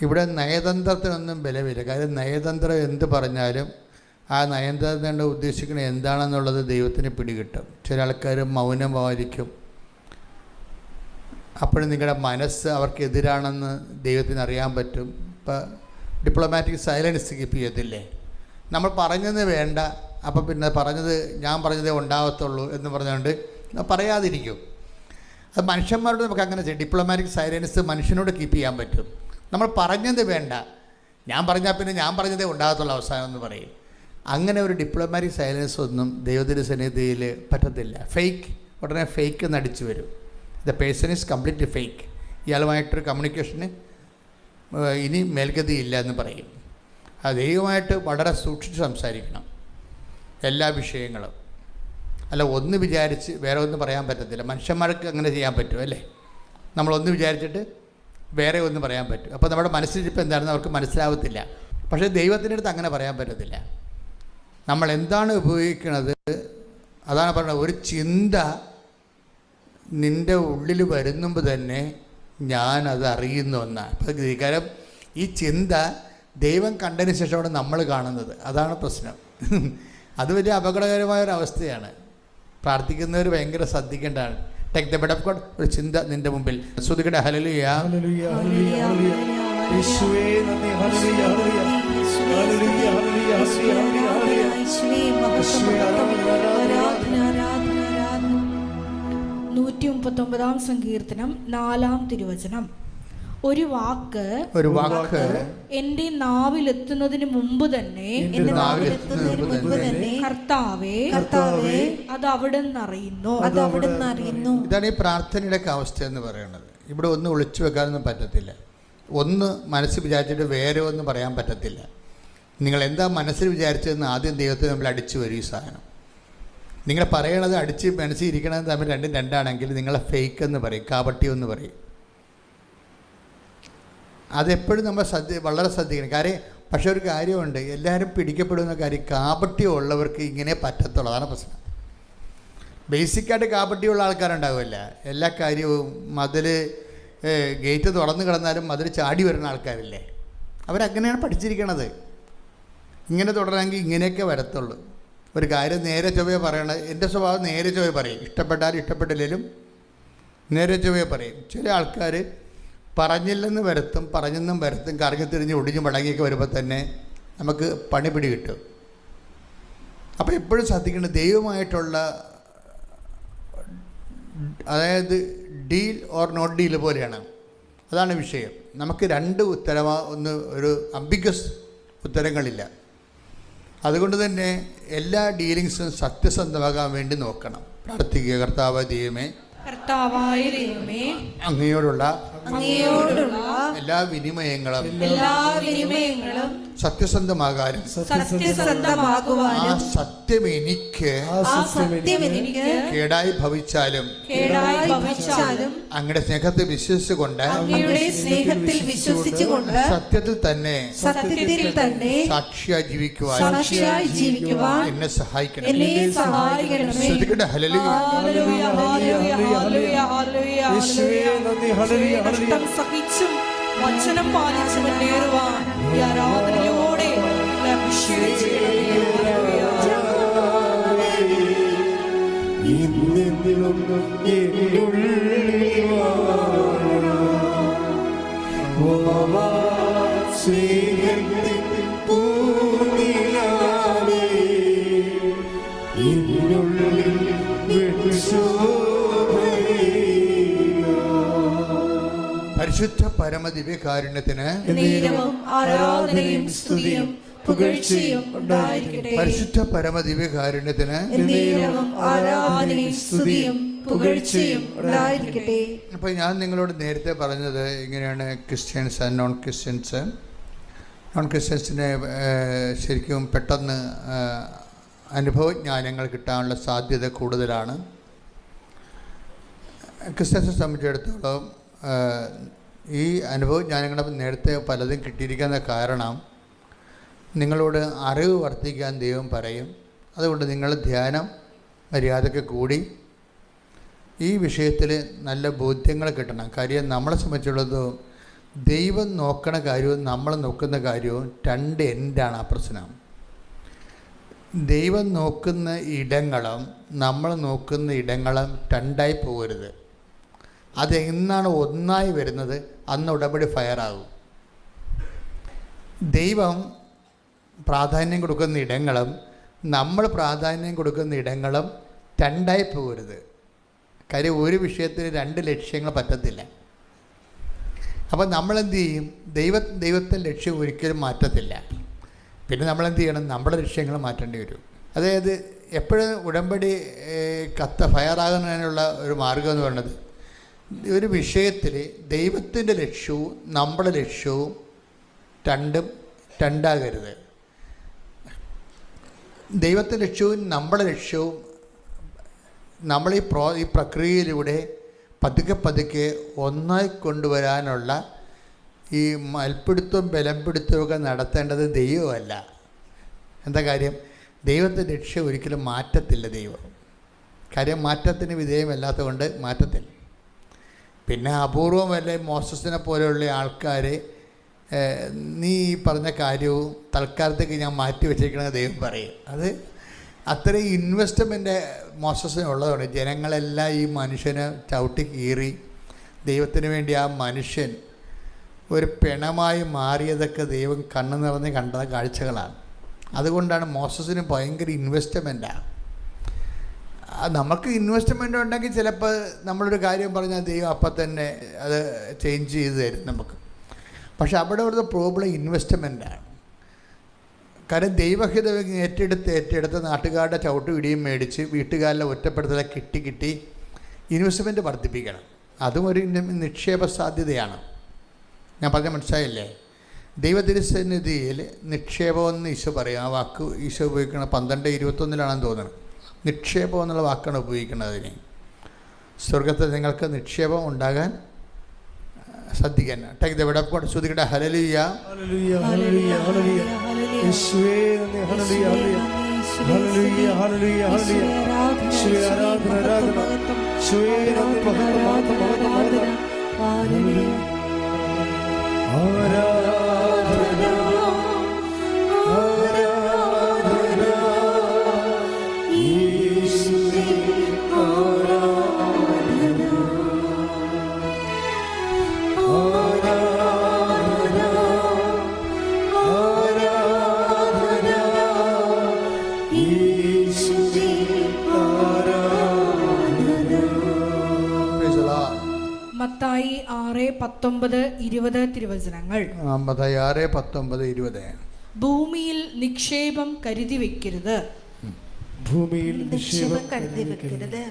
ഇവിടെ നയതന്ത്രത്തിനൊന്നും ബലമില്ല. കാര്യം നയതന്ത്രം എന്ത് പറഞ്ഞാലും ആ നയതന്ത്രം ഉദ്ദേശിക്കുന്നത് എന്താണെന്നുള്ളത് ദൈവത്തിന് പിടികിട്ടും. ചില ആൾക്കാർ മൗനമായിരിക്കും. അപ്പോഴും നിങ്ങളുടെ മനസ്സ് അവർക്കെതിരാണെന്ന് ദൈവത്തിന് അറിയാൻ പറ്റും. ഇപ്പോൾ ഡിപ്ലോമാറ്റിക് സൈലൻസ് കീപ്പ് ചെയ്യത്തില്ലേ? നമ്മൾ പറഞ്ഞത് വേണ്ട, അപ്പം പിന്നെ ഞാൻ പറഞ്ഞതേ ഉണ്ടാകത്തുള്ളൂ എന്ന് പറഞ്ഞുകൊണ്ട് പറയാതിരിക്കും. അത് മനുഷ്യന്മാരോട് നമുക്ക് അങ്ങനെ ചെയ്യും. ഡിപ്ലോമാറ്റിക് സൈലൻസ് മനുഷ്യനോട് കീപ്പ് ചെയ്യാൻ പറ്റും. നമ്മൾ പറഞ്ഞത് വേണ്ട, ഞാൻ പറഞ്ഞാൽ പിന്നെ ഞാൻ പറഞ്ഞതേ ഉണ്ടാകത്തുള്ള അവസാനം എന്ന് പറയും. അങ്ങനെ ഒരു ഡിപ്ലോമാറ്റിക് സൈലൻസ് ഒന്നും ദൈവത്തിൻ്റെ സന്നിധിയിൽ പറ്റത്തില്ല. ഫേക്ക് ഉടനെ ഫേക്ക് നടിച്ചു വരും. The person is completely fake. ഇയാളുമായിട്ടൊരു കമ്മ്യൂണിക്കേഷന് ഇനി മേൽഗതിയില്ല എന്ന് പറയും. അത് ദൈവമായിട്ട് വളരെ സൂക്ഷിച്ച് സംസാരിക്കണം എല്ലാ വിഷയങ്ങളും. അല്ല ഒന്ന് വിചാരിച്ച് വേറെ ഒന്നും പറയാൻ പറ്റത്തില്ല. മനുഷ്യന്മാർക്ക് അങ്ങനെ ചെയ്യാൻ പറ്റും അല്ലേ? നമ്മളൊന്ന് വിചാരിച്ചിട്ട് വേറെ ഒന്നും പറയാൻ പറ്റും. അപ്പോൾ നമ്മുടെ മനസ്സിലിപ്പോൾ എന്താണെന്ന് അവർക്ക് മനസ്സിലാവത്തില്ല. പക്ഷേ ദൈവത്തിൻ്റെ അടുത്ത് അങ്ങനെ പറയാൻ പറ്റത്തില്ല. നമ്മൾ എന്താണ് ഉപയോഗിക്കുന്നത് അതാണ് പറയുന്നത്. ഒരു ചിന്ത നിൻ്റെ ഉള്ളിൽ വരുന്നുമ്പോൾ തന്നെ ഞാനത് അറിയുന്നു എന്നാണ്. അപ്പോൾ കാരണം ഈ ചിന്ത ദൈവം കണ്ടതിന് ശേഷമാണ് നമ്മൾ കാണുന്നത്. അതാണ് പ്രശ്നം. അത് വലിയ അപകടകരമായൊരവസ്ഥയാണ്. പ്രാർത്ഥിക്കുന്നവർ ഭയങ്കര ശ്രദ്ധിക്കേണ്ടതാണ്. Take the bed of God. ഒരു ചിന്ത നിൻ്റെ മുമ്പിൽ ശ്രുതികടെ ഹല്ലേലൂയ ഹല്ലേലൂയ ഹല്ലേലൂയ യേശുവേ നന്ദി ഹല്ലേലൂയ ഹല്ലേലൂയ ഹല്ലേലൂയ ഹല്ലേലൂയ യേശുവേ ആരാധന ആരാധന ആരാധന. 139 സങ്കീർത്തനം 4-ാം തിരുവചനം. ഒരു വാക്ക് എന്റെ നാവിലെത്തുന്നതിന് മുമ്പ് തന്നെ കർത്താവേ അത് അവിടുന്ന് അറിയുന്നു. ഇതാണ് ഈ പ്രാർത്ഥനയുടെ അവസ്ഥ എന്ന് പറയുന്നത്. ഇവിടെ ഒന്നും ഒളിച്ചു വെക്കാനൊന്നും പറ്റത്തില്ല. ഒന്ന് മനസ്സിൽ വിചാരിച്ചിട്ട് വേറെ ഒന്നും പറയാൻ പറ്റത്തില്ല. നിങ്ങൾ എന്താ മനസ്സിൽ വിചാരിച്ചതെന്ന് ആദ്യം ദൈവത്തെ നമ്മൾ അടിച്ചു വരും. ഈ സാധനം നിങ്ങൾ പറയണത് അടിച്ച് മനസ്സിൽ ഇരിക്കണത് തമ്മിൽ രണ്ടും രണ്ടാണെങ്കിൽ നിങ്ങളെ ഫേക്ക് എന്ന് പറയും, കാപട്യം എന്ന് പറയും. അതെപ്പോഴും നമ്മൾ വളരെ ശ്രദ്ധിക്കണം. കാര്യം പക്ഷേ ഒരു കാര്യമുണ്ട്, എല്ലാവരും പിടിക്കപ്പെടുന്ന കാര്യം കാപട്യം ഉള്ളവർക്ക് ഇങ്ങനെ പറ്റത്തുള്ളൂ. അതാണ് പ്രശ്നം. ബേസിക്കായിട്ട് കാപട്യമുള്ള ആൾക്കാരുണ്ടാവില്ല. എല്ലാ കാര്യവും മതിൽ ഗേറ്റ് തുറന്നു കിടന്നാലും മതിൽ ചാടി വരുന്ന ആൾക്കാരില്ലേ, അവരങ്ങനെയാണ് പഠിച്ചിരിക്കണത്. ഇങ്ങനെ തുടരണമെങ്കിൽ ഇങ്ങനെയൊക്കെ വരത്തുള്ളൂ. ഒരു കാര്യം നേരെ ചൊവ്വേ പറയണത്. എൻ്റെ സ്വഭാവം നേരെ ചൊവ്വേ പറയും. ഇഷ്ടപ്പെട്ടാലും ഇഷ്ടപ്പെട്ടില്ലെങ്കിലും നേരെ ചൊവ്വേ പറയും. ചില ആൾക്കാർ പറഞ്ഞില്ലെന്ന് വരുത്തും, പറഞ്ഞെന്നും വരുത്തും, കറങ്ങിത്തിരിഞ്ഞ് ഒടിഞ്ഞ് മടങ്ങിയൊക്കെ വരുമ്പോൾ തന്നെ നമുക്ക് പണിപിടി കിട്ടും. അപ്പോൾ എപ്പോഴും ശ്രദ്ധിക്കേണ്ടത് ദൈവമായിട്ടുള്ള, അതായത് ഡീൽ ഓർ നോട്ട് ഡീൽ പോലെയാണ്. അതാണ് വിഷയം. നമുക്ക് രണ്ട് ഒരു അംബിഗസ് ഉത്തരങ്ങളില്ല. അതുകൊണ്ട് തന്നെ എല്ലാ ഡീലിങ്സും സത്യസന്ധമാകാൻ വേണ്ടി നോക്കണം. പ്രാർത്ഥിക്കുക. കർത്താവായ ദൈവമേ, അങ്ങയോടുള്ള എല്ലാ വിനിമയങ്ങളും സത്യസന്ധമാകാനും ആ സത്യം എനിക്ക് കേടായി ഭവിച്ചാലും അങ്ങയുടെ സ്നേഹത്തെ വിശ്വസിച്ചുകൊണ്ട് സത്യത്തിൽ തന്നെ സാക്ഷിയായി ജീവിക്കുവാൻ എന്നെ സഹായിക്കണം. സഹിച്ചും വചനം പാലിച്ചു മുന്നേറുവാൻ ഈ ആരാധനയോടെ പരിശുദ്ധ പരമദിവ്യകാരുണ്യത്തിന് ആരാധനയും സ്തുതിയും പുകഴ്ചയും ഉണ്ടായിരിക്കട്ടെ. പരിശുദ്ധ പരമദിവ്യകാരുണ്യത്തിന് ആരാധനയും സ്തുതിയും പുകഴ്ചയും ഉണ്ടായിരിക്കട്ടെ. അപ്പോൾ ഞാൻ നിങ്ങളോട് നേരത്തെ പറഞ്ഞത് ഇങ്ങനെയാണ്, Christians and non Christians. Non ക്രിസ്ത്യൻസിനെ ശരിക്കും പെട്ടെന്ന് അനുഭവജ്ഞാനങ്ങൾ കിട്ടാനുള്ള സാധ്യത കൂടുതലാണ്. ക്രിസ്ത്യൻസിനെ സംബന്ധിച്ചിടത്തോളം ഈ അനുഭവജ്ഞാനങ്ങൾ നേരത്തെ പലതും കിട്ടിയിരിക്കുന്ന കാരണം നിങ്ങളോട് അറിവ് വർദ്ധിക്കാൻ ദൈവം പറയും. അതുകൊണ്ട് നിങ്ങൾ ധ്യാനം മര്യാദയ്ക്ക് കൂടി ഈ വിഷയത്തിൽ നല്ല ബോധ്യങ്ങൾ കിട്ടണം. കാര്യം നമ്മളെ സംബന്ധിച്ചുള്ളത് ദൈവം നോക്കണ കാര്യവും നമ്മൾ നോക്കുന്ന കാര്യവും രണ്ട് എൻഡാണ് ആ പ്രശ്നം. ദൈവം നോക്കുന്ന ഇടങ്ങളും നമ്മൾ നോക്കുന്ന ഇടങ്ങളും രണ്ടായി പോകരുത്. അതെന്നാണ് ഒന്നായി വരുന്നത് അന്ന് ഉടമ്പടി ഫയറാകും. ദൈവം പ്രാധാന്യം കൊടുക്കുന്ന ഇടങ്ങളും നമ്മൾ പ്രാധാന്യം കൊടുക്കുന്ന ഇടങ്ങളും രണ്ടായി പോകരുത്. കാര്യം ഒരു വിഷയത്തിന് രണ്ട് ലക്ഷ്യങ്ങൾ പറ്റത്തില്ല. അപ്പം നമ്മളെന്ത് ചെയ്യും? ദൈവത്തെ ലക്ഷ്യം ഒരിക്കലും മാറ്റത്തില്ല. പിന്നെ നമ്മളെന്ത് ചെയ്യണം? നമ്മുടെ ലക്ഷ്യങ്ങൾ മാറ്റേണ്ടി വരും. അതായത് എപ്പോഴും ഉടമ്പടി ഫയറാകുന്നതിനുള്ള ഒരു മാർഗം എന്ന് പറയുന്നത്, ഒരു വിഷയത്തിൽ ദൈവത്തിൻ്റെ ലക്ഷ്യവും നമ്മുടെ ലക്ഷ്യവും രണ്ടാകരുത്. ദൈവത്തിൻ്റെ ലക്ഷ്യവും നമ്മുടെ ലക്ഷ്യവും നമ്മൾ ഈ പ്രക്രിയയിലൂടെ പതുക്കെ ഒന്നായി കൊണ്ടുവരാനുള്ള ഈ മൽപ്പിടുത്തവും ബലംപിടുത്തവും നടത്തേണ്ടത് ദൈവമല്ല. എന്താ കാര്യം? ദൈവത്തിൻ്റെ ലക്ഷ്യം ഒരിക്കലും മാറ്റത്തില്ല ദൈവം. കാര്യം മാറ്റത്തിന് വിധേയമല്ലാത്തത് കൊണ്ട് മാറ്റത്തില്ല. പിന്നെ അപൂർവമല്ലേ മോസസിനെ പോലെയുള്ള ആൾക്കാർ നീ ഈ പറഞ്ഞ കാര്യവും തൽക്കാലത്തേക്ക് ഞാൻ മാറ്റി വെച്ചേക്കണമെന്ന് ദൈവം പറയും. അത് അത്രയും ഇൻവെസ്റ്റ്മെൻറ്റ് മോസസിന് ഉള്ളതാണ്. ജനങ്ങളെല്ലാം ഈ മനുഷ്യനെ ചവിട്ടി കീറി ദൈവത്തിന് വേണ്ടി ആ മനുഷ്യൻ ഒരു പിണമായി മാറിയതൊക്കെ ദൈവം കണ്ണു നിറഞ്ഞ് കണ്ട കാഴ്ചകളാണ്. അതുകൊണ്ടാണ് മോസസിന് ഭയങ്കര ഇൻവെസ്റ്റ്മെൻറ്റാണ്. നമുക്ക് ഇൻവെസ്റ്റ്മെൻ്റ് ഉണ്ടെങ്കിൽ ചിലപ്പോൾ നമ്മളൊരു കാര്യം പറഞ്ഞാൽ ദൈവം അപ്പം തന്നെ അത് ചേഞ്ച് ചെയ്ത് തരും നമുക്ക്. പക്ഷെ അവിടെ ഒരു പ്രോബ്ലം ഇൻവെസ്റ്റ്മെൻറ്റാണ്. കാരണം ദൈവഹിതം ഏറ്റെടുത്ത് നാട്ടുകാരുടെ ചവിട്ട് ഇടിയും മേടിച്ച് വീട്ടുകാരിലെ ഒറ്റപ്പെടുത്തലെ കിട്ടി ഇൻവെസ്റ്റ്മെൻറ്റ് വർദ്ധിപ്പിക്കണം. അതും ഒരു നിക്ഷേപ സാധ്യതയാണ്. ഞാൻ പറഞ്ഞ മനസ്സിലായില്ലേ? ദൈവതിരുസന്നിധിയിൽ നിക്ഷേപമെന്ന് ഈശോ പറയും. ആ വാക്ക് ഈശോ ഉപയോഗിക്കുന്നത് 12:21 തോന്നുന്നത്. നിക്ഷേപം എന്നുള്ള വാക്കാണ് ഉപയോഗിക്കുന്നത്. അതിന് സ്വർഗത്തിൽ നിങ്ങൾക്ക് നിക്ഷേപം ഉണ്ടാകാൻ ശ്രദ്ധിക്കാൻ. Take the word of God. ശ്രുതികട ഹല്ലേലൂയ ഹല്ലേലൂയ ഹല്ലേലൂയ ഹല്ലേലൂയ യേശുവേ നന്ദി. ഹല്ലേലൂയ ഹല്ലേലൂയ ഹല്ലേലൂയ ഹല്ലേലൂയ യേശുവേ ആരാധന ആരാധന യേശുവേ നന്ദി. മഹത്വം ഹല്ലേലൂയ ആരാധന മത്തായി 6:19-20 തിരുവചനങ്ങൾ. മത്തായി 6:19-20. ഭൂമിയിൽ നിക്ഷേപം കരുതി വെക്കരുത്. ഭൂമിയിൽ നിക്ഷേപം കരുതി വെക്കരുത്.